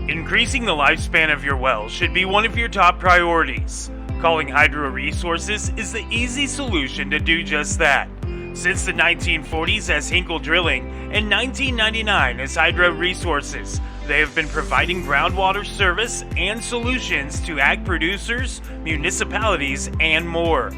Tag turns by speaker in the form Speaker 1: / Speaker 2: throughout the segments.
Speaker 1: Increasing the lifespan of your well should be one of your top priorities. Calling Hydro Resources is the easy solution to do just that. Since the 1940s as Hinkle Drilling and 1999 as Hydro Resources, they have been providing groundwater service and solutions to ag producers, municipalities, and more.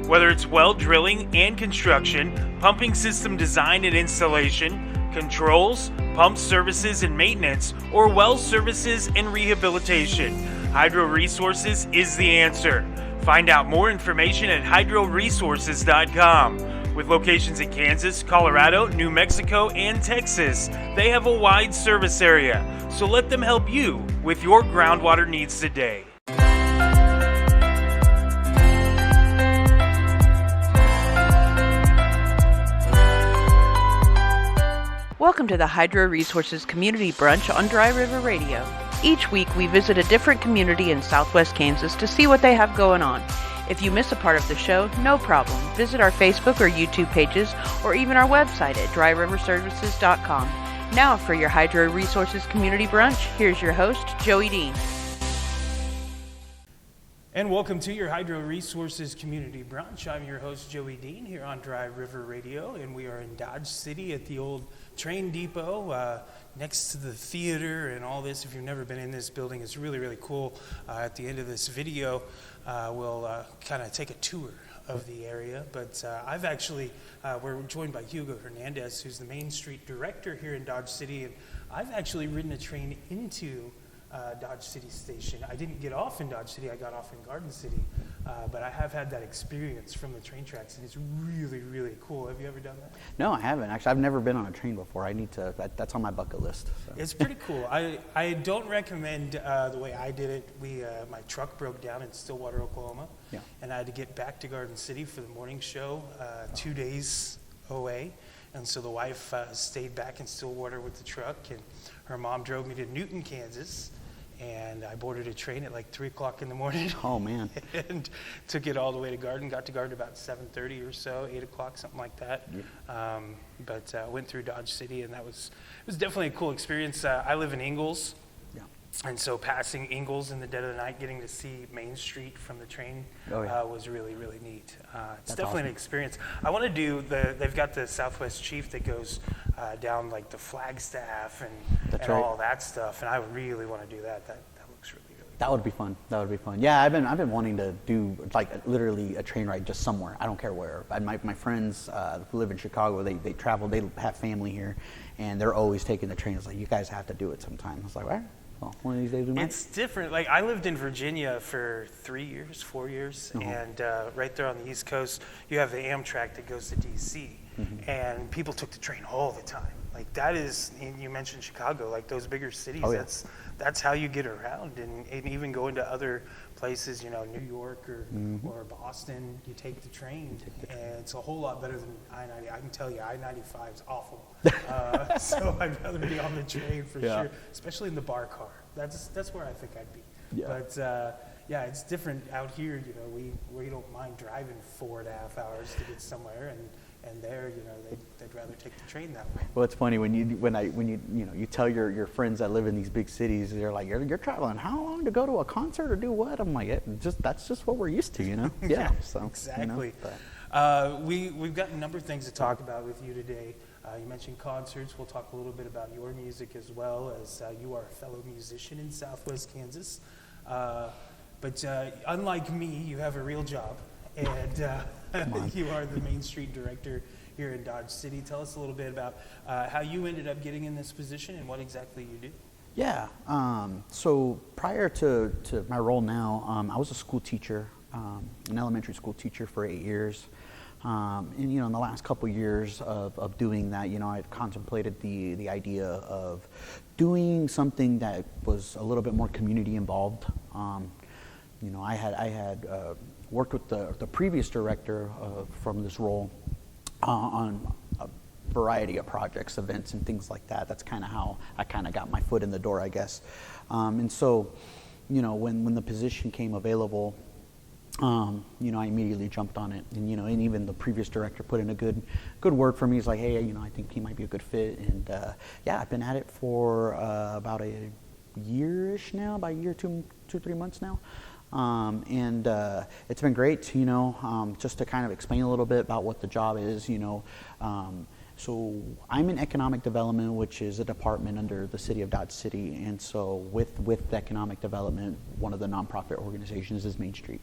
Speaker 1: Whether it's well drilling and construction, pumping system design and installation, controls, pump services and maintenance, or well services and rehabilitation, Hydro Resources is the answer. Find out more information at hydroresources.com. With locations in Kansas, Colorado, New Mexico, and Texas, they have a wide service area, so let them help you with your groundwater needs today.
Speaker 2: Welcome to the Hydro Resources Community Brunch on Dry River Radio. Each week we visit a different community in southwest Kansas to see what they have going on. If you miss a part of the show, no problem. Visit our Facebook or YouTube pages or even our website at dryriverservices.com. Now for your Hydro Resources Community Brunch, here's your host, Joey Dean.
Speaker 1: And welcome to your Hydro Resources Community Brunch. I'm your host, Joey Dean, here on Dry River Radio, and we are in Dodge City at the old train depot next to the theater and all this. If you've never been in this building, it's really, really cool. At the end of this video, we'll kind of take a tour of the area. But we're joined by Hugo Hernandez, who's the Main Street Director here in Dodge City. And I've actually ridden a train into Dodge City Station. I didn't get off in Dodge City, I got off in Garden City, but I have had that experience from the train tracks, and it's really, really cool. Have you ever done that?
Speaker 3: No, I haven't. Actually, I've never been on a train before. I need to, that's on my bucket list. So.
Speaker 1: It's pretty cool. I don't recommend the way I did it. My truck broke down in Stillwater, Oklahoma, and I had to get back to Garden City for the morning show 2 days away. And so the wife stayed back in Stillwater with the truck, and her mom drove me to Newton, Kansas, and I boarded a train at like 3 o'clock in the morning.
Speaker 3: Oh, man.
Speaker 1: And took it all the way to Garden. Got to Garden about 7:30 or so, 8 o'clock, something like that. Yeah. But went through Dodge City, and it was definitely a cool experience. I live in Ingalls. And so passing Ingalls in the dead of the night, getting to see Main Street from the train was really, really neat. It's definitely awesome. An experience. I want to do they've got the Southwest Chief that goes down like the Flagstaff and all that stuff, and I really want to do that. That looks really, really cool.
Speaker 3: That would be fun. That would be fun. Yeah, I've been wanting to do like literally a train ride just somewhere. I don't care where. My friends who live in Chicago, they travel, they have family here, and they're always taking the train. It's like, you guys have to do it sometime. I was like, all right. Well, one of these days we might.
Speaker 1: It's different. Like, I lived in Virginia for 4 years, and right there on the East Coast, you have the Amtrak that goes to D.C., and people took the train all the time. Like, that is, you mentioned Chicago, like those bigger cities, that's how you get around, and even go into other places, New York or Boston, you take the train, and it's a whole lot better than I-90. I can tell you, I-95 is awful. So I'd rather be on the train for sure, especially in the bar car. That's where I think I'd be. Yeah. But it's different out here. We don't mind driving 4.5 hours to get somewhere, and there, they'd rather take the train that way.
Speaker 3: Well, it's funny when you tell your friends that live in these big cities, they're like, you're traveling how long to go to a concert or do what? I'm like, that's just what we're used to, Yeah. So
Speaker 1: exactly. We've got a number of things to talk about with you today. You mentioned concerts. We'll talk a little bit about your music as well, as you are a fellow musician in Southwest Kansas. But unlike me, you have a real job, and you are the Main Street Director here in Dodge City. Tell us a little bit about how you ended up getting in this position and what exactly you do. Yeah.
Speaker 3: So prior to my role now, I was a school teacher, an elementary school teacher for 8 years. And in the last couple years of doing that, I've contemplated the idea of doing something that was a little bit more community involved. I had worked with the previous director from this role on a variety of projects, events, and things like that. That's kind of how I kind of got my foot in the door, I guess. And so, when the position came available, I immediately jumped on it, and and even the previous director put in a good word for me. He's like, hey, I think he might be a good fit, and I've been at it for about year-ish now, about a year, 3 months now. And it's been great, just to kind of explain a little bit about what the job is, so I'm in economic development, which is a department under the city of Dodge City. And so with economic development, one of the nonprofit organizations is Main Street.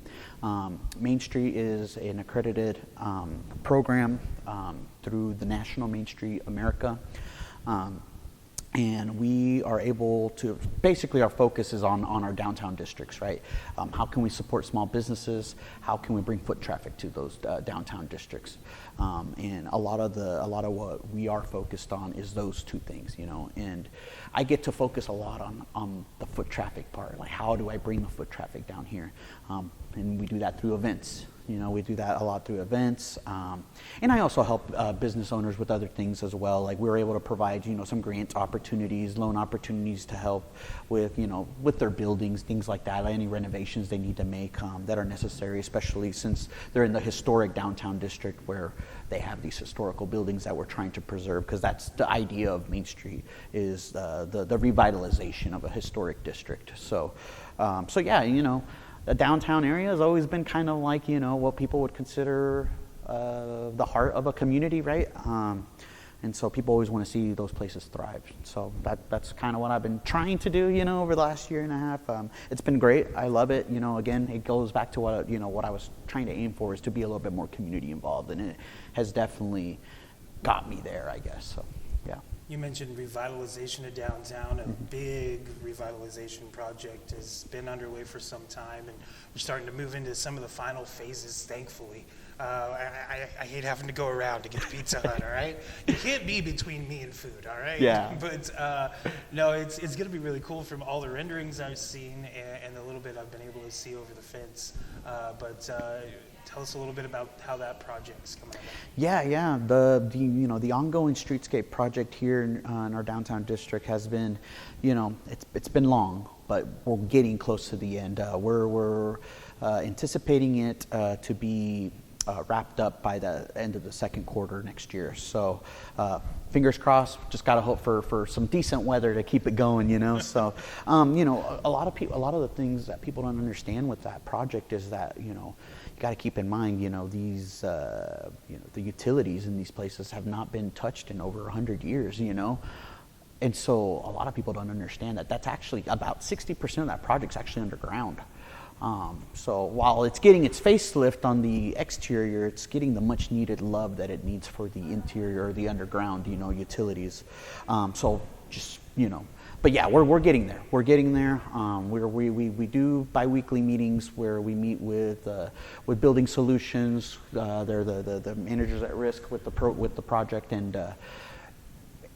Speaker 3: Main Street is an accredited program through the National Main Street America. And we are able to, basically our focus is on our downtown districts, right? How can we support small businesses? How can we bring foot traffic to those downtown districts? And a lot of what we are focused on is those two things, and I get to focus a lot on the foot traffic part, like how do I bring the foot traffic down here? And we do that through events. We do that a lot through events. And I also help business owners with other things as well. Like we're able to provide, some grant opportunities, loan opportunities to help with, with their buildings, things like that, any renovations they need to make that are necessary, especially since they're in the historic downtown district where they have these historical buildings that we're trying to preserve, because that's the idea of Main Street is the revitalization of a historic district. So yeah, the downtown area has always been kind of like, what people would consider the heart of a community, right? And so people always want to see those places thrive. So that's kind of what I've been trying to do, over the last year and a half. It's been great. I love it. Again, it goes back to what, what I was trying to aim for, is to be a little bit more community involved. And it has definitely got me there, I guess. So, yeah.
Speaker 4: You mentioned revitalization of downtown. A big revitalization project has been underway for some time, and we're starting to move into some of the final phases, thankfully. I hate having to go around to get to Pizza Hut, all right? You can't be between me and food, all right?
Speaker 3: Yeah.
Speaker 4: But no, it's going to be really cool from all the renderings I've seen and the little bit I've been able to see over the fence. But tell us a little bit about how that project's coming about. Yeah.
Speaker 3: The ongoing streetscape project here in our downtown district has been, it's been long, but we're getting close to the end. We're anticipating it to be wrapped up by the end of the second quarter next year. So fingers crossed, just got to hope for some decent weather to keep it going, So, a lot of the things that people don't understand with that project is that, you got to keep in mind, these, the utilities in these places have not been touched in over 100 years, And so a lot of people don't understand that that's actually about 60% of that project's actually underground. So while it's getting its facelift on the exterior, it's getting the much needed love that it needs for the interior or the underground, utilities. So just, but yeah, we're getting there. We're getting there. We do biweekly meetings where we meet with Building Solutions. They're the managers at risk with the project, and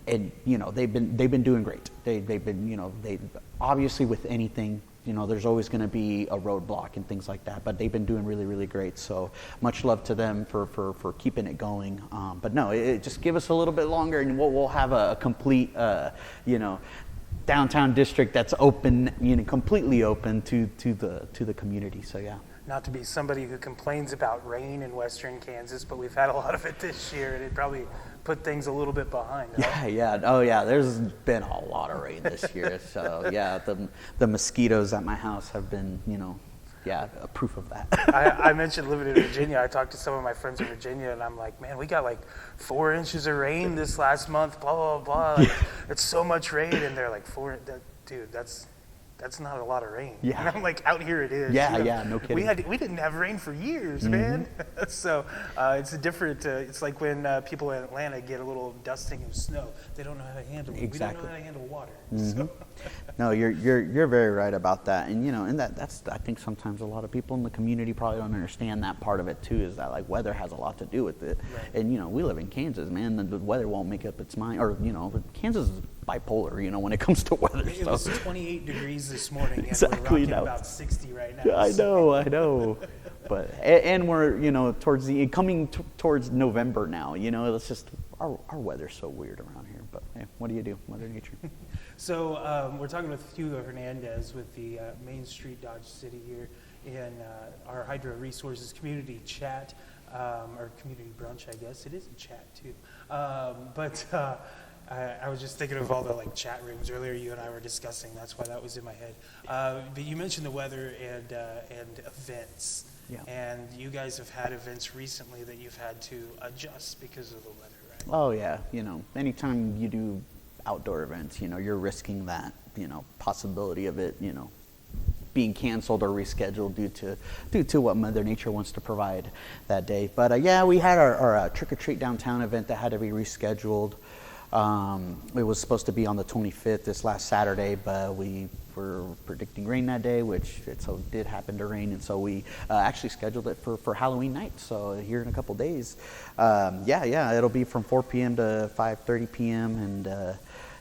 Speaker 3: they've been doing great. They've been they obviously with anything. There's always going to be a roadblock and things like that, but they've been doing really, really great. So much love to them for keeping it going. But no, just give us a little bit longer, and we'll have a complete, downtown district that's open, completely open to the community. So yeah.
Speaker 4: Not to be somebody who complains about rain in western Kansas, but we've had a lot of it this year, and it probably put things a little bit behind. Huh?
Speaker 3: Yeah. Oh yeah, there's been a lot of rain this year. So yeah, the mosquitoes at my house have been, a proof of that.
Speaker 4: I mentioned living in Virginia. I talked to some of my friends in Virginia, and I'm like, man, we got like 4 inches of rain this last month, blah, blah, blah. Like, it's so much rain. And they're like, dude, that's not a lot of rain.
Speaker 3: Yeah.
Speaker 4: And I'm like, out here it is.
Speaker 3: Yeah, no kidding.
Speaker 4: We didn't have rain for years, man. So it's a different, it's like when people in Atlanta get a little dusting of snow. They don't know how to handle it.
Speaker 3: Exactly.
Speaker 4: We don't know how to handle water.
Speaker 3: So. No, you're very right about that. And, and that's, I think sometimes a lot of people in the community probably don't understand that part of it too, is that like weather has a lot to do with it. Right. And, we live in Kansas, man. The weather won't make up its mind. Or, Kansas is bipolar, when it comes to weather.
Speaker 4: It was 28 degrees this morning, and
Speaker 3: exactly.
Speaker 4: We're rocking about 60 right now.
Speaker 3: I know. But and we're towards towards November now. It's just our weather's so weird around here. But hey, what do you do, Mother Nature?
Speaker 4: So we're talking with Hugo Hernandez with the Main Street Dodge City here in our Hydro Resources community chat, or community brunch, I guess. It is a chat too. But I was just thinking of all the like chat rooms earlier. You and I were discussing. That's why that was in my head. But you mentioned the weather and events.
Speaker 3: Yeah.
Speaker 4: And you guys have had events recently that you've had to adjust because of the weather, right?
Speaker 3: Oh yeah, anytime you do outdoor events, you're risking that, possibility of it, being canceled or rescheduled due to what Mother Nature wants to provide that day. But yeah, we had our Trick or Treat Downtown event that had to be rescheduled. It was supposed to be on the 25th, this last Saturday, but we were predicting rain that day, which it so did happen to rain, and so we actually scheduled it for Halloween night, so here in a couple days. It'll be from 4 p.m. to 5:30 p.m., and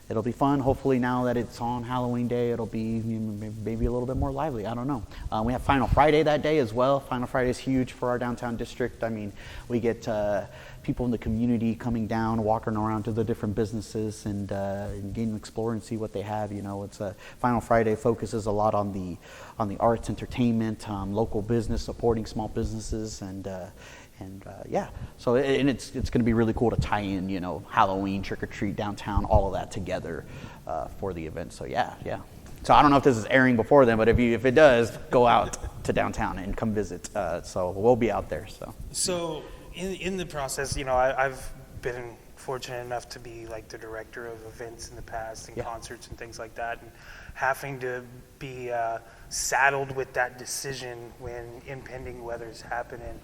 Speaker 3: it'll be fun. Hopefully now that it's on Halloween day, it'll be maybe a little bit more lively. I don't know. We have Final Friday that day as well. Final Friday is huge for our downtown district. I mean, we get people in the community coming down, walking around to the different businesses and getting to explore and see what they have. It's Final Friday focuses a lot on the arts, entertainment, local business, supporting small businesses, and so it's going to be really cool to tie in, Halloween, trick or treat, downtown, all of that together for the event. So yeah. So I don't know if this is airing before then, but if it does, go out to downtown and come visit. So we'll be out there.
Speaker 4: So in the process, I've been fortunate enough to be like the director of events in the past and concerts and things like that, and having to be saddled with that decision when impending weather's happening.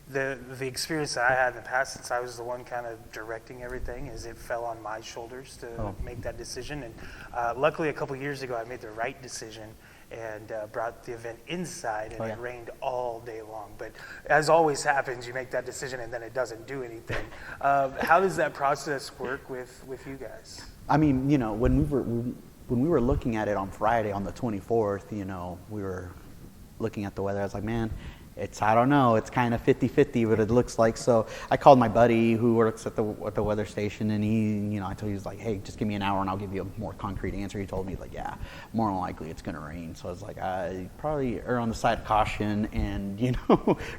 Speaker 4: The experience that I had in the past, since I was the one kind of directing everything, is it fell on my shoulders to make that decision. And luckily, a couple years ago, I made the right decision and brought the event inside, and it rained all day long. But as always happens, you make that decision and then it doesn't do anything. How does that process work with you guys? I mean,
Speaker 3: when we were looking at it on Friday, on the 24th, we were looking at the weather. I was like, man, I don't know, it's kind of 50-50 what it looks like. So I called my buddy who works at the weather station, and I told him, he was like, hey, just give me an hour and I'll give you a more concrete answer. He told me, like, yeah, more than likely it's going to rain. So I was like, I probably err on the side of caution and,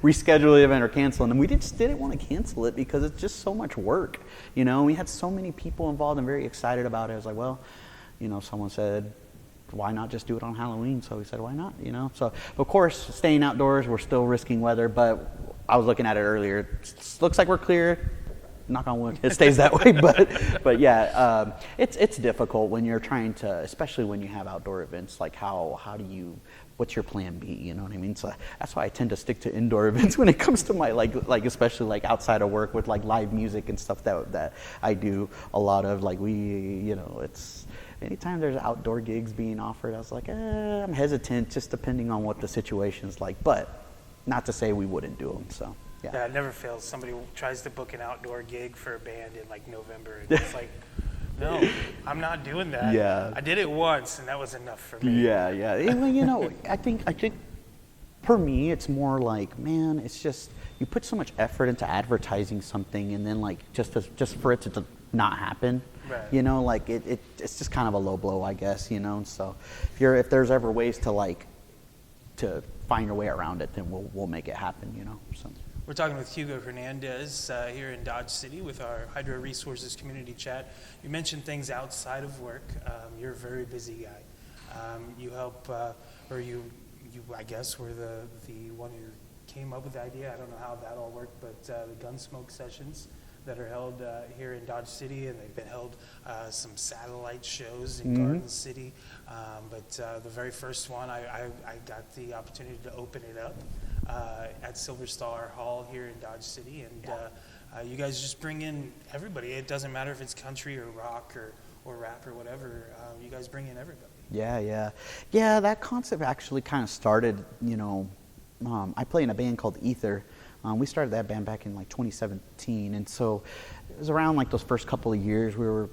Speaker 3: reschedule the event or cancel it. And we just didn't want to cancel it because it's just so much work. We had so many people involved and very excited about it. I was like, well, someone said, why not just do it on Halloween? So we said, why not? So of course, staying outdoors, we're still risking weather, but I was looking at it earlier. It looks like we're clear. Knock on wood, it stays that way. But yeah, it's difficult when you're trying to, especially when you have outdoor events. Like what's your plan B? You know what I mean? So that's why I tend to stick to indoor events when it comes to my like especially like outside of work with like live music and stuff that I do a lot of. Like it's. Anytime there's outdoor gigs being offered, I was like, I'm hesitant, just depending on what the situation's like. But not to say we wouldn't do them. So yeah,
Speaker 4: it never fails. Somebody tries to book an outdoor gig for a band in like November, and it's like, no, I'm not doing that.
Speaker 3: Yeah,
Speaker 4: I did it once, and that was enough for me.
Speaker 3: Yeah. Well, I think for me, it's more like, man, it's just you put so much effort into advertising something, and then like just for it to not happen. Right. It's just kind of a low blow, I guess. So if there's ever ways to find a way around it, then we'll make it happen. So
Speaker 4: we're talking with Hugo Hernandez here in Dodge City with our Hydro Resources community chat. You mentioned things outside of work. You're a very busy guy. You help, or you I guess were the one who came up with the idea. I don't know how that all worked, but the Gunsmoke Sessions that are held here in Dodge City, and they've been held some satellite shows in Garden City. But the very first one, I got the opportunity to open it up at Silver Star Hall here in Dodge City, and you guys just bring in everybody. It doesn't matter if it's country or rock or rap or whatever. You guys bring in everybody.
Speaker 3: Yeah. That concept actually kind of started. I play in a band called Aether. We started that band back in like 2017, and so it was around like those first couple of years we were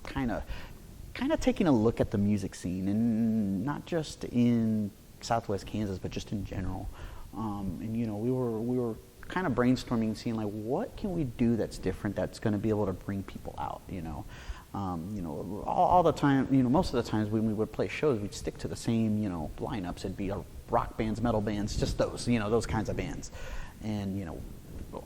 Speaker 3: kind of taking a look at the music scene, and not just in Southwest Kansas, but just in general. And we were kind of brainstorming, seeing like what can we do that's different, that's going to be able to bring people out. All the time. Most of the times when we would play shows, we'd stick to the same lineups. It'd be rock bands, metal bands, just those kinds of bands. And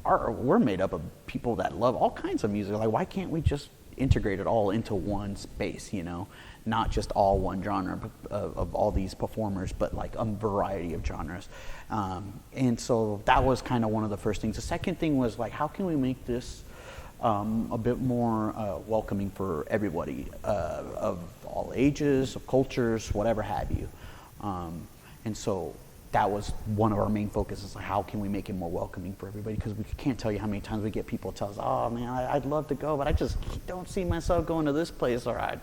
Speaker 3: we're made up of people that love all kinds of music. Like, why can't we just integrate it all into one space, you know, not just all one genre of all these performers, but like a variety of genres. And so that was kind of one of the first things. The second thing was like, how can we make this a bit more welcoming for everybody, of all ages, of cultures, whatever have you. And so that was one of our main focuses, like how can we make it more welcoming for everybody, because we can't tell you how many times we get people tell us, oh man, I'd love to go, but I just don't see myself going to this place, or I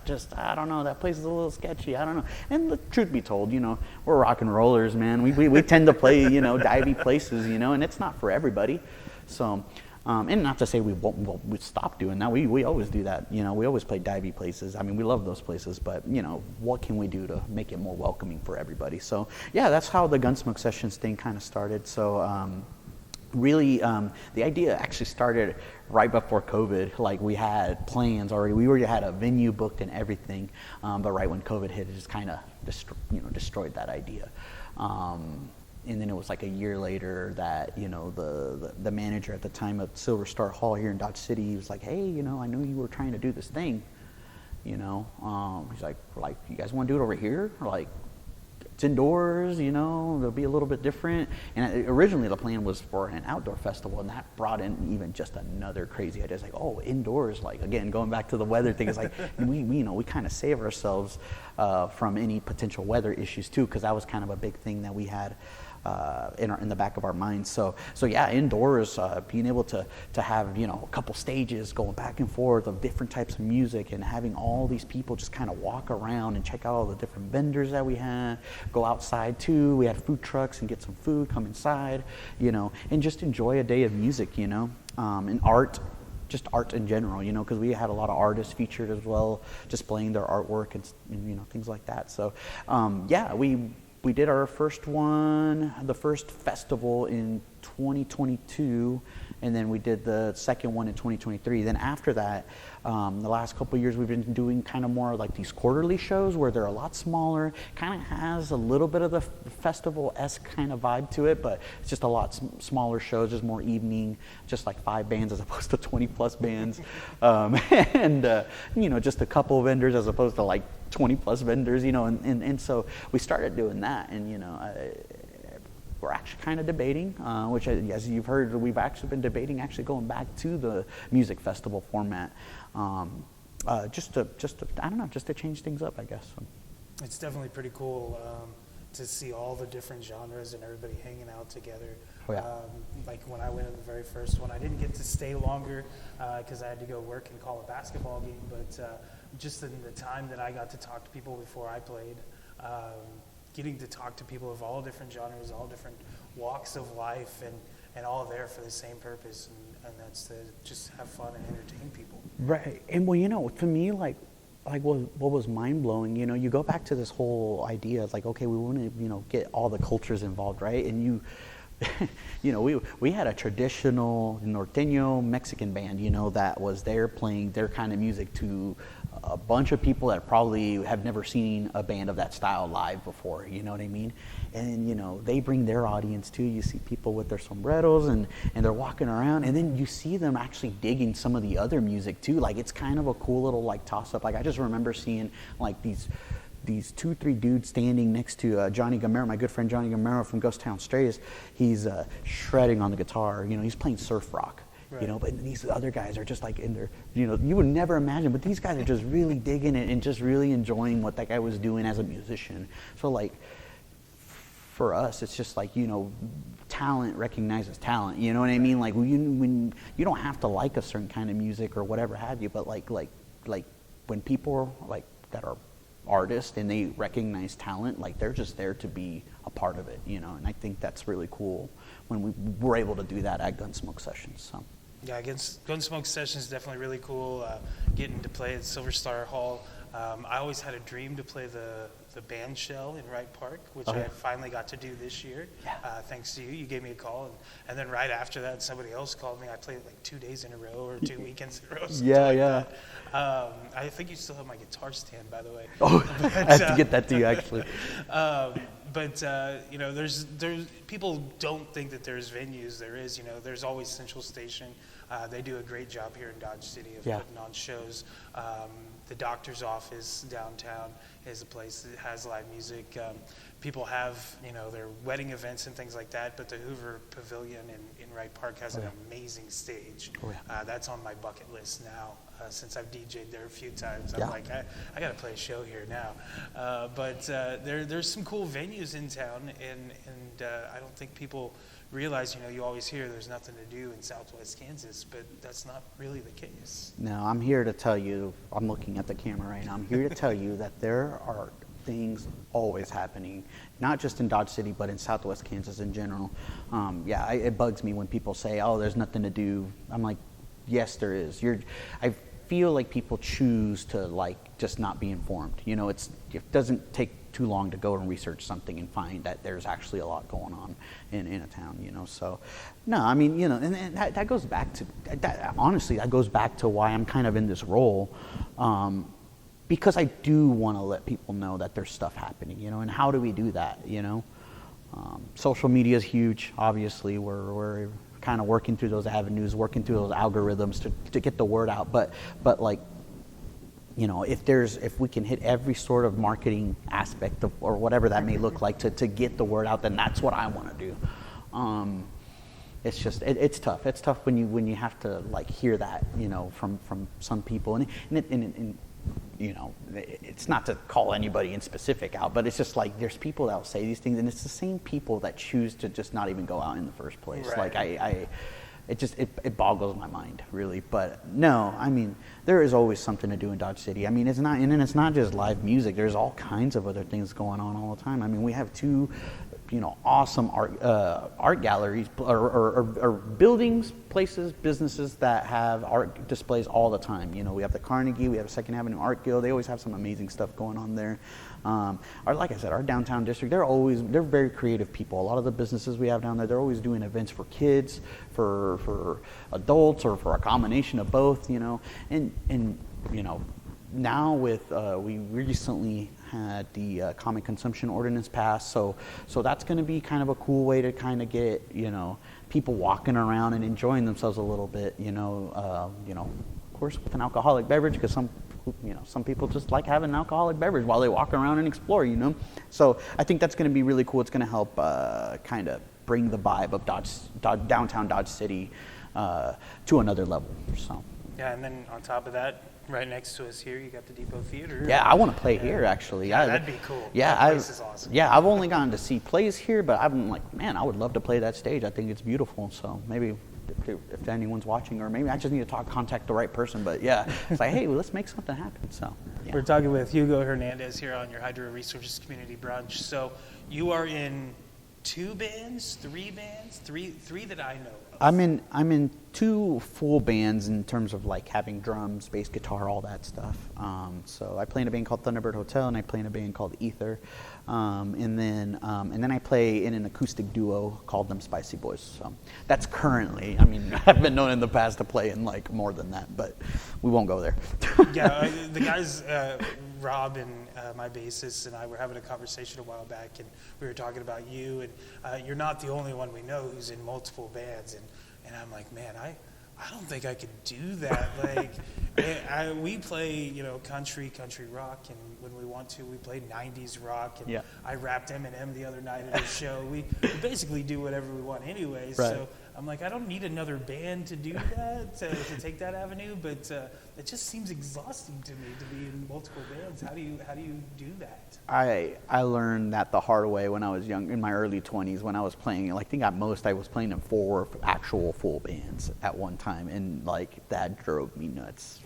Speaker 3: don't know, that place is a little sketchy, I don't know. And the truth be told, you know, we're rock and rollers, man. We tend to play, you know, divey places, you know, and it's not for everybody. So and not to say we stop doing that. We always do that. You know, we always play divey places. I mean, we love those places, but you know, what can we do to make it more welcoming for everybody? So yeah, that's how the Gunsmoke Sessions thing kind of started. So really, the idea actually started right before COVID. Like we had plans already. We already had a venue booked and everything, but right when COVID hit, it just kind of destroyed that idea. And then it was like a year later that, you know, the manager at the time of Silver Star Hall here in Dodge City, he was like, hey, you know, I know you were trying to do this thing, you know. He's like, you guys want to do it over here? Like, it's indoors, you know, it'll be a little bit different. And originally the plan was for an outdoor festival, and that brought in even just another crazy idea. It's like, oh, indoors, like, again, going back to the weather thing, it's like, we kind of save ourselves from any potential weather issues too, because that was kind of a big thing that we had in the back of our minds. So yeah, indoors, being able to have, you know, a couple stages going back and forth of different types of music, and having all these people just kind of walk around and check out all the different vendors that we had, go outside too. We had food trucks and get some food, come inside, you know, and just enjoy a day of music, you know, and art. Just art in general, you know, because we had a lot of artists featured as well, displaying their artwork and you know, things like that. So yeah, we did our first one, the first festival in 2022, and then we did the second one in 2023. Then after that, the last couple of years we've been doing kind of more like these quarterly shows where they're a lot smaller, kind of has a little bit of the festival-esque kind of vibe to it, but it's just a lot smaller shows, just more evening, just like 5 bands as opposed to 20 plus bands, and you know, just a couple of vendors as opposed to like 20 plus vendors, you know, and so we started doing that, and you know, we're actually kind of debating, which as you've heard, we've actually been debating actually going back to the music festival format, just to I don't know, just to change things up, I guess.
Speaker 4: It's definitely pretty cool to see all the different genres and everybody hanging out together.
Speaker 3: Oh, yeah.
Speaker 4: Like when I went to the very first one, I didn't get to stay longer because I had to go work and call a basketball game, but just in the time that I got to talk to people before I played, getting to talk to people of all different genres, all different walks of life, and all there for the same purpose, and that's to just have fun and entertain people.
Speaker 3: Right. And well, you know, for me, like what was mind-blowing, you know, you go back to this whole idea of like, okay, we want to, you know, get all the cultures involved, right? And you know, we had a traditional norteño Mexican band, you know, that was there playing their kind of music to a bunch of people that probably have never seen a band of that style live before, you know what I mean? And, you know, they bring their audience too. You see people with their sombreros and they're walking around, and then you see them actually digging some of the other music too. Like, it's kind of a cool little like toss-up. Like, I just remember seeing like these 2-3 dudes standing next to Johnny Gamero, my good friend Johnny Gamero from Ghost Town Strays. He's shredding on the guitar, you know, he's playing surf rock. Right. You know, but these other guys are just like in their, you know, you would never imagine, but these guys are just really digging it and just really enjoying what that guy was doing as a musician. So like, for us, it's just like, you know, talent recognizes talent, you know what I mean? Like when you don't have to like a certain kind of music or whatever have you, but like when people like that are artists and they recognize talent, like they're just there to be a part of it, you know, and I think that's really cool when we were able to do that at Gunsmoke Sessions. So.
Speaker 4: Yeah, Gunsmoke Sessions is definitely really cool. Getting to play at Silver Star Hall. I always had a dream to play the band shell in Wright Park, which I finally got to do this year. Yeah. Thanks to you. You gave me a call. And then right after that, somebody else called me. I played like 2 days in a row or 2 weekends in a row. Yeah. I think you still have my guitar stand, by the way.
Speaker 3: Oh, I have to get that to you, actually.
Speaker 4: But you know, there's people don't think that there's venues. There is, you know, there's always Central Station. They do a great job here in Dodge City of
Speaker 3: Yeah.
Speaker 4: putting on shows. The doctor's office downtown is a place that has live music. People have, their wedding events and things like that, but the Hoover Pavilion in Wright Park has an amazing stage.
Speaker 3: Oh, yeah.
Speaker 4: That's on my bucket list now. Since I've DJ'd there a few times, I'm
Speaker 3: Yeah.
Speaker 4: like, I got to play a show here now. But there's some cool venues in town, and I don't think people realize, you always hear there's nothing to do in Southwest Kansas, but that's not really the case.
Speaker 3: No, I'm here to tell you, I'm looking at the camera right now, I'm here to tell you that there are things always happening, not just in Dodge City, but in Southwest Kansas in general. It bugs me when people say, oh, there's nothing to do. I'm like, yes, there is. I feel like people choose to just not be informed. It doesn't take too long to go and research something and find that there's actually a lot going on in a town. So no, I mean, and that goes back to honestly, that goes back to why I'm kind of in this role, because I do want to let people know that there's stuff happening. And how do we do that? Social media is huge. Obviously, we're kind of working through those avenues, working through those algorithms to get the word out. But if we can hit every sort of marketing aspect of, or whatever that may look like to get the word out, then that's what I want to do. It's just it's tough. It's tough when you have to hear that from some people, and it's not to call anybody in specific out, but it's just there's people that will say these things, and it's the same people that choose to just not even go out in the first place.
Speaker 4: Right.
Speaker 3: It boggles my mind, really. But no, I mean, there is always something to do in Dodge City. I mean, it's not just live music. There's all kinds of other things going on all the time. I mean, we have two, awesome art galleries or buildings, places, businesses that have art displays all the time. We have the Carnegie, we have the Second Avenue Art Guild. They always have some amazing stuff going on there. Like I said, our downtown district, they're very creative people. A lot of the businesses we have down there, they're always doing events for kids, for adults, or for a combination of both. And now with we recently had the common consumption ordinance passed, so that's going to be kind of a cool way to kind of get people walking around and enjoying themselves a little bit. Of course, with an alcoholic beverage, because some people just like having an alcoholic beverage while they walk around and explore. So I think that's going to be really cool. It's going to help kind of bring the vibe of downtown Dodge City to another level. So
Speaker 4: Yeah, and then on top of that, right next to us here, you got the Depot Theater.
Speaker 3: yeah, I want to play here actually.
Speaker 4: Yeah, that'd be cool.
Speaker 3: Yeah,
Speaker 4: that place is awesome.
Speaker 3: Yeah, I've only gotten to see plays here, but I'm like, man, I would love to play that stage. I think it's beautiful. So maybe if anyone's watching, or maybe I just need to contact the right person. But yeah, it's like, hey, well, let's make something happen. So yeah.
Speaker 4: We're talking with Hugo Hernandez here on your Hydro Resources Community Brunch. So you are in three bands, three that I know of.
Speaker 3: I'm in two full bands in terms of having drums, bass, guitar, all that stuff. So I play in a band called Thunderbird Hotel, and I play in a band called Aether, and then I play in an acoustic duo called Them Spicy Boys. So that's currently. I mean, I've been known in the past to play in more than that, but we won't go there.
Speaker 4: Yeah, the guys, Rob and my bassist and I were having a conversation a while back, and we were talking about you, and you're not the only one we know who's in multiple bands, and I'm like, man, I don't think I could do that. We play, country rock, and when we want to, we play 90s rock, and
Speaker 3: yeah.
Speaker 4: I rapped Eminem the other night at a show. We basically do whatever we want anyway,
Speaker 3: Right.
Speaker 4: So I'm like, I don't need another band to do that, to take that avenue, but it just seems exhausting to me to be in multiple bands. How do you do that?
Speaker 3: I learned that the hard way when I was young, in my early 20s, when I was playing. I think at most I was playing in 4 actual full bands at one time, and that drove me nuts.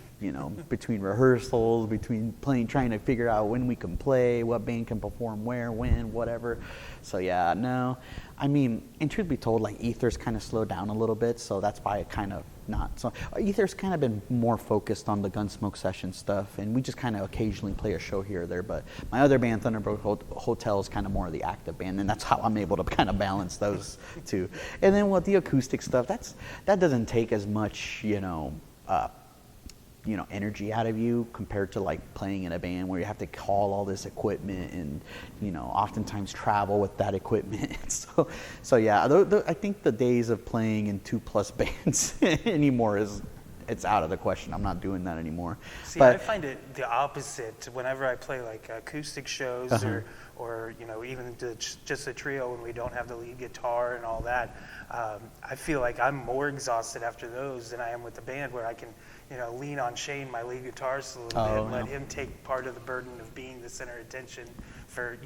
Speaker 3: Between rehearsals, between playing, trying to figure out when we can play, what band can perform where, when, whatever. So yeah, no. I mean, and truth be told, Aether's kind of slowed down a little bit, so that's why it kind of not. So Aether's kind of been more focused on the Gunsmoke Sessions stuff, and we just kind of occasionally play a show here or there. But my other band, Thunderbird Hotel, is kind of more of the active band, and that's how I'm able to kind of balance those two. And then with the acoustic stuff, that doesn't take as much, energy out of you compared to like playing in a band where you have to haul all this equipment and oftentimes travel with that equipment. So yeah, I think the days of playing in 2+ bands anymore it's out of the question. I'm not doing that anymore.
Speaker 4: See, I find it the opposite whenever I play like acoustic shows or even just a trio when we don't have the lead guitar and all that. I feel like I'm more exhausted after those than I am with the band, where I can lean on Shane, my lead guitarist, a little bit and let him take part of the burden of being the center of attention for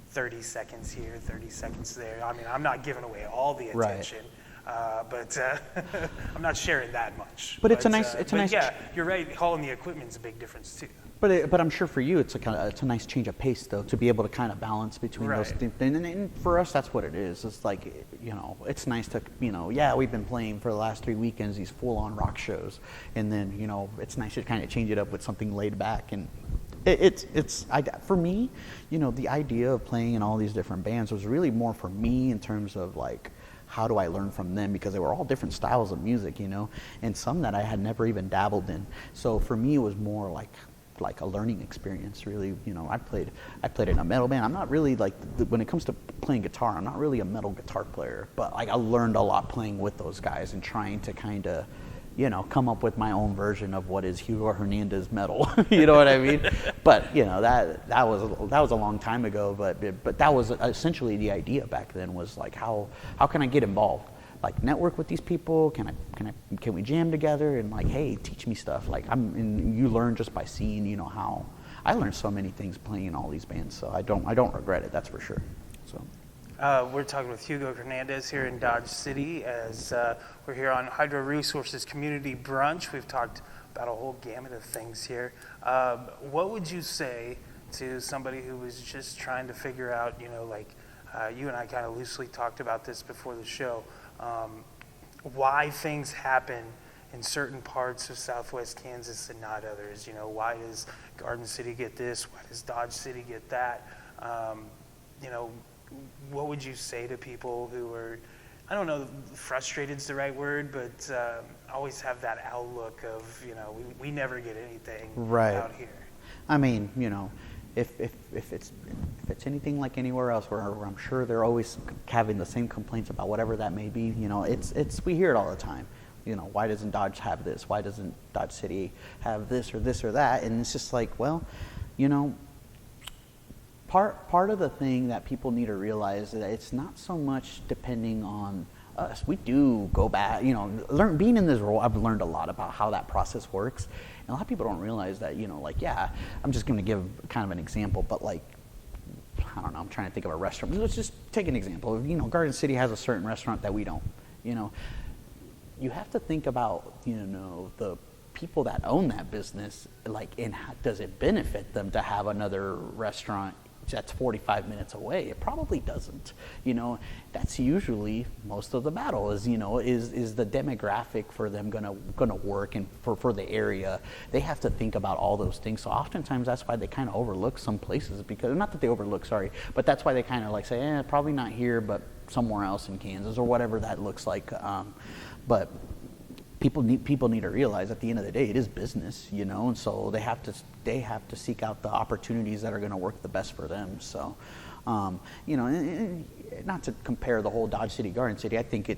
Speaker 4: 30 seconds here, 30 seconds there. I mean, I'm not giving away all the attention. But I'm not sharing that much.
Speaker 3: But it's a nice.
Speaker 4: Yeah, you're right. Hauling the equipment's a big difference too.
Speaker 3: But I'm sure for you it's a nice change of pace though, to be able to kind of balance between those things. And for us that's what it is. It's like it's nice to we've been playing for the last 3 weekends these full-on rock shows, and then it's nice to kind of change it up with something laid back. And for me, the idea of playing in all these different bands was really more for me in terms of like, how do I learn from them, because they were all different styles of music, and some that I had never even dabbled in. So for me, it was more like a learning experience, really. I played in a metal band. I'm not really like, when it comes to playing guitar, I'm not really a metal guitar player, but like I learned a lot playing with those guys and trying to kind of come up with my own version of what is Hugo Hernandez metal. You know what I mean? But that was a long time ago. But that was essentially the idea back then, was like, how can I get involved? Like, network with these people. Can we jam together? And like, hey, teach me stuff. Like and you learn just by seeing. How I learned so many things playing in all these bands. So I don't regret it. That's for sure. So.
Speaker 4: We're talking with Hugo Hernandez here in Dodge City as we're here on Hydro Resources Community Brunch. We've talked about a whole gamut of things here. What would you say to somebody who was just trying to figure out, you and I kind of loosely talked about this before the show, why things happen in certain parts of Southwest Kansas and not others? Why does Garden City get this? Why does Dodge City get that? What would you say to people who are, I don't know, frustrated's the right word, but always have that outlook of, we never get anything out here?
Speaker 3: I mean, if it's anything like anywhere else, where I'm sure they're always having the same complaints about whatever that may be, we hear it all the time. Why doesn't Dodge have this? Why doesn't Dodge City have this or that? And it's just like, well, Part of the thing that people need to realize is that it's not so much depending on us. We do go back, being in this role, I've learned a lot about how that process works. And a lot of people don't realize that, I'm just going to give kind of an example, but like, I don't know, I'm trying to think of a restaurant. Let's just take an example. Garden City has a certain restaurant that we don't. You have to think about, the people that own that business, like, and how, does it benefit them to have another restaurant that's 45 minutes away? It probably doesn't. That's usually most of the battle is the demographic for them gonna work, and for the area they have to think about all those things. So oftentimes that's why they kind of overlook some places, because not that they overlook, but that's why they kind of like say, probably not here, but somewhere else in Kansas or whatever that looks like. But people need to realize at the end of the day, it is business, and so they have to seek out the opportunities that are going to work the best for them. So, and not to compare the whole Dodge City, Garden City, I think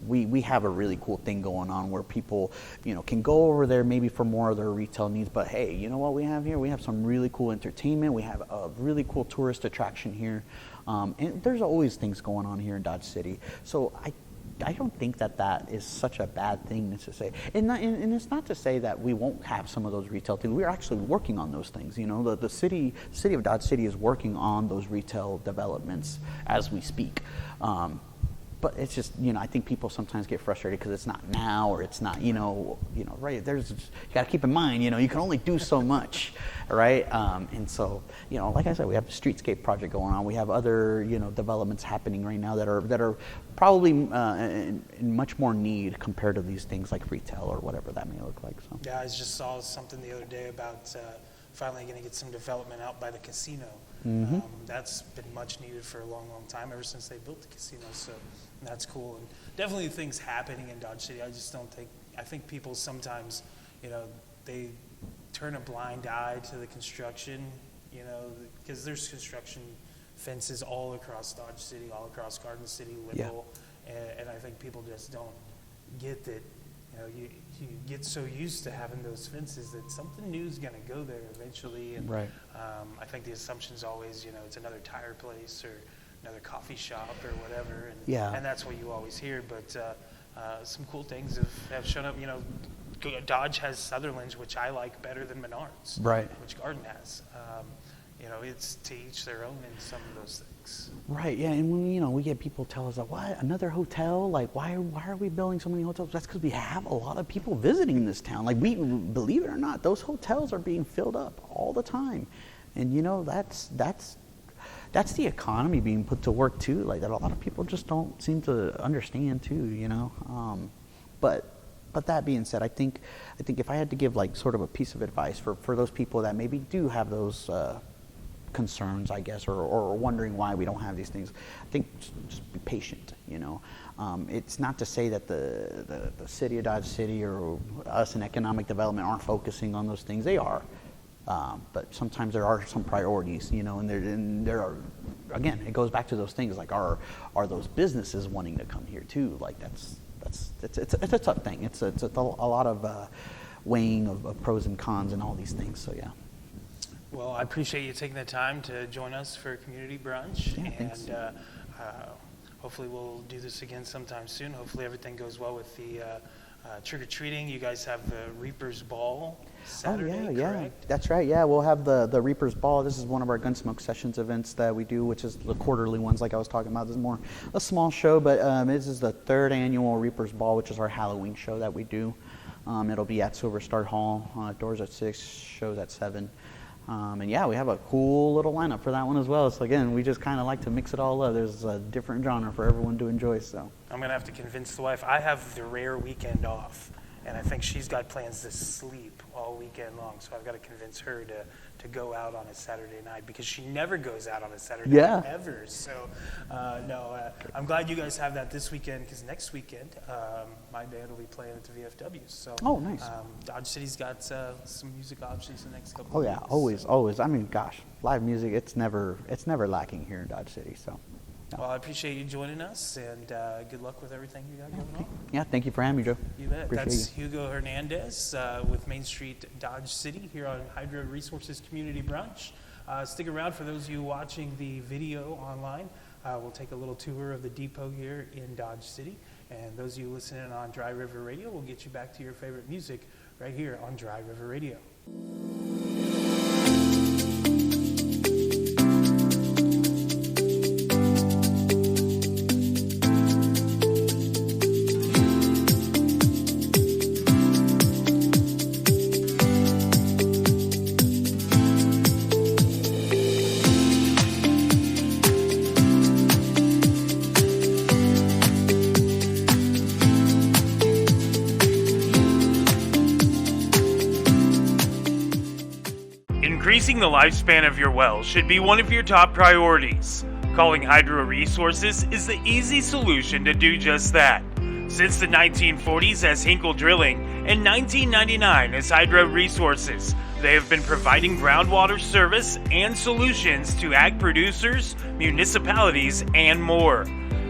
Speaker 3: we have a really cool thing going on where people, can go over there maybe for more of their retail needs, but hey, you know what we have here? We have some really cool entertainment. We have a really cool tourist attraction here, and there's always things going on here in Dodge City. So I don't think that is such a bad thing to say. And it's not to say that we won't have some of those retail things. We're actually working on those things. The city of Dodge City is working on those retail developments as we speak. But it's just, I think people sometimes get frustrated because it's not now, or it's not, right? You got to keep in mind, you can only do so much, right? And so, like I said, we have the streetscape project going on. We have other, developments happening right now that are probably in much more need compared to these things like retail or whatever that may look like. So.
Speaker 4: Yeah, I just saw something the other day about finally going to get some development out by the casino.
Speaker 3: Mm-hmm.
Speaker 4: That's been much needed for a long, long time, ever since they built the casino. So that's cool, and definitely things happening in Dodge City. I think people sometimes, they turn a blind eye to the construction, because there's construction fences all across Dodge City, all across Garden City, Whipple, and I think people just don't get that. You get so used to having those fences that something new is going to go there eventually. And
Speaker 3: Right.
Speaker 4: I think the assumption is always, it's another tire place or another coffee shop or whatever. And that's what you always hear. But some cool things have shown up. Dodge has Sutherland's, which I like better than Menards,
Speaker 3: Right.
Speaker 4: which Garden has. It's to each their own in some of those things.
Speaker 3: Right, yeah, and when, we get people tell us, like, what, another hotel? Like, why are we building so many hotels? That's because we have a lot of people visiting this town. Like, we, believe it or not, those hotels are being filled up all the time. And, that's the economy being put to work, too, like, that a lot of people just don't seem to understand, too, But that being said, I think if I had to give, like, sort of a piece of advice for those people that maybe do have those concerns, I guess, or wondering why we don't have these things, I think just be patient. It's not to say that the city of Dodge City or us in economic development aren't focusing on those things. They are, but sometimes there are some priorities, and there are, again, it goes back to those things like are those businesses wanting to come here too? Like it's a tough thing. It's a lot of weighing of pros and cons and all these things. So yeah.
Speaker 4: Well, I appreciate you taking the time to join us for Community Brunch, and hopefully we'll do this again sometime soon. Hopefully everything goes well with the trick-or-treating. You guys have the Reaper's Ball Saturday, correct?
Speaker 3: That's right. Yeah, we'll have the Reaper's Ball. This is one of our Gunsmoke Sessions events that we do, which is the quarterly ones like I was talking about. This is more a small show, but this is the 3rd annual Reaper's Ball, which is our Halloween show that we do. It'll be at Silver Star Hall. Doors at 6, shows at 7. And yeah, we have a cool little lineup for that one as well. So again, we just kind of like to mix it all up. There's a different genre for everyone to enjoy. So
Speaker 4: I'm going to have to convince the wife. I have the rare weekend off, and I think she's got plans to sleep all weekend long. So I've got to convince her to go out on a Saturday night, because she never goes out on a Saturday night ever. So I'm glad you guys have that this weekend, because next weekend my band will be playing at the VFW. So
Speaker 3: nice.
Speaker 4: Dodge City's got some music options the next couple of weeks.
Speaker 3: Always. I mean, gosh, live music, it's never lacking here in Dodge City. So.
Speaker 4: Well, I appreciate you joining us, and good luck with everything you got going on.
Speaker 3: Yeah, thank you for having me, Joe.
Speaker 4: You bet.
Speaker 3: Appreciate
Speaker 4: That's Hugo Hernandez with Main Street Dodge City here on Hydro Resources Community Brunch. Stick around for those of you watching the video online. We'll take a little tour of the depot here in Dodge City, and those of you listening on Dry River Radio, we'll get you back to your favorite music right here on Dry River Radio.
Speaker 1: Increasing the lifespan of your well should be one of your top priorities. Calling Hydro Resources is the easy solution to do just that. Since the 1940s as Hinkle Drilling and 1999 as Hydro Resources, they have been providing groundwater service and solutions to ag producers, municipalities, and more.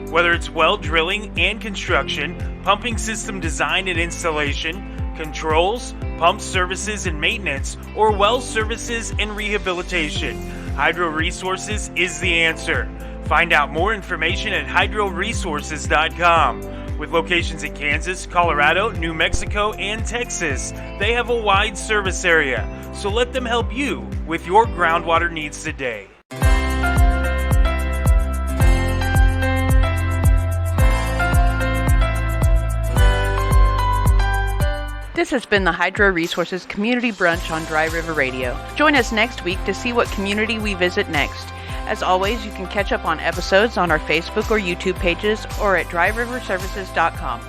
Speaker 1: Whether it's well drilling and construction, pumping system design and installation, controls, pump services and maintenance, or well services and rehabilitation, Hydro Resources is the answer. Find out more information at hydroresources.com. With locations in Kansas, Colorado, New Mexico, and Texas, they have a wide service area, so let them help you with your groundwater needs today.
Speaker 2: This has been the Hydro Resources Community Brunch on Dry River Radio. Join us next week to see what community we visit next. As always, you can catch up on episodes on our Facebook or YouTube pages or at dryriverservices.com.